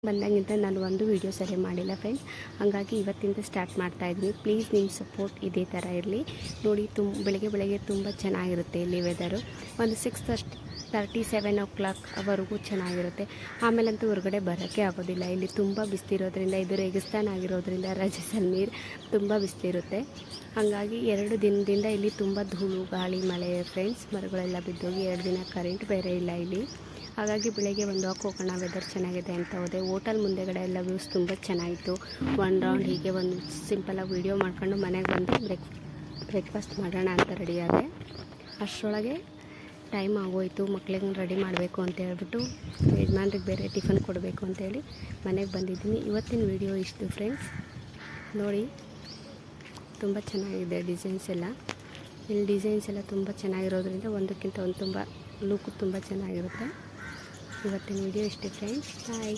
ಬಂದಾಗಿಂದ ನಾನು ಒಂದು ವೀಡಿಯೋ ಸರಿ ಮಾಡಿಲ್ಲ ಫ್ರೆಂಡ್ಸ್. ಹಾಗಾಗಿ ಇವತ್ತಿಂದ ಸ್ಟಾರ್ಟ್ ಮಾಡ್ತಾಯಿದ್ದೀನಿ. ಪ್ಲೀಸ್ ನಿಮ್ಮ ಸಪೋರ್ಟ್ ಇದೇ ಥರ ಇರಲಿ. ನೋಡಿ ಬೆಳಗ್ಗೆ ತುಂಬ ಚೆನ್ನಾಗಿರುತ್ತೆ ಇಲ್ಲಿ ವೆದರು. ಒಂದು 6:37 ವರೆಗೂ ಚೆನ್ನಾಗಿರುತ್ತೆ. ಆಮೇಲಂತೂ ಹೊರಗಡೆ ಬರೋಕ್ಕೆ ಆಗೋದಿಲ್ಲ. ಇಲ್ಲಿ ತುಂಬ ಬಿಸಿಲಿರೋದ್ರಿಂದ, ಇದು ರೇಗಿಸ್ತಾನ್ ಆಗಿರೋದ್ರಿಂದ ಜೈಸಲ್ಮೇರ್ ತುಂಬ ಬಿಸಿಲಿರುತ್ತೆ. ಹಾಗಾಗಿ 2 ದಿನದಿಂದ ಇಲ್ಲಿ ತುಂಬ ಧೂಳು ಗಾಳಿ ಮಳೆ ಫ್ರೆಂಡ್ಸ್. ಮರಗಳೆಲ್ಲ ಬಿದ್ದೋಗಿ 2 ದಿನ ಕರೆಂಟ್ ಬೇರೆ ಇಲ್ಲ ಇಲ್ಲಿ. ಹಾಗಾಗಿ ಬೆಳಗ್ಗೆ ಒಂದು ವಾಕ್ ಹೋಗೋಣ, ವೆದರ್ ಚೆನ್ನಾಗಿದೆ ಅಂತ ಹೋದೆ. ಹೋಟೆಲ್ ಮುಂದೆಗಡೆ ಎಲ್ಲ ವ್ಯೂಸ್ ತುಂಬ ಚೆನ್ನಾಗಿತ್ತು. 1 ರೌಂಡ್ ಹೀಗೆ ಒಂದು ಸಿಂಪಲಾಗಿ ವೀಡಿಯೋ ಮಾಡ್ಕೊಂಡು ಮನೆಗೆ ಬಂದು ಬ್ರೇಕ್ಫಾಸ್ಟ್ ಮಾಡೋಣ ಅಂತ ರೆಡಿಯಾದೆ. ಅಷ್ಟರೊಳಗೆ ಟೈಮ್ ಆಗೋಯಿತು. ಮಕ್ಳಿಗೆ ರೆಡಿ ಮಾಡಬೇಕು ಅಂತ ಹೇಳ್ಬಿಟ್ಟು ಯಜಮಾನ್ರಿಗೆ ಬೇರೆ ಟಿಫನ್ ಕೊಡಬೇಕು ಅಂತೇಳಿ ಮನೆಗೆ ಬಂದಿದ್ದೀನಿ. ಇವತ್ತಿನ ವೀಡಿಯೋ ಇಷ್ಟು ಫ್ರೆಂಡ್ಸ್. ನೋಡಿ ತುಂಬ ಚೆನ್ನಾಗಿದೆ ಡಿಸೈನ್ಸ್ ಎಲ್ಲ. ಇಲ್ಲಿ ಡಿಸೈನ್ಸ್ ಎಲ್ಲ ತುಂಬ ಚೆನ್ನಾಗಿರೋದ್ರಿಂದ ಒಂದಕ್ಕಿಂತ ಒಂದು ತುಂಬ ಲುಕ್ ತುಂಬ ಚೆನ್ನಾಗಿರುತ್ತೆ. ಇವತ್ತಿನ ವಿಡಿಯೋ ಇಷ್ಟೇ ಫ್ರೆಂಡ್ಸ್. ಬಾಯ್.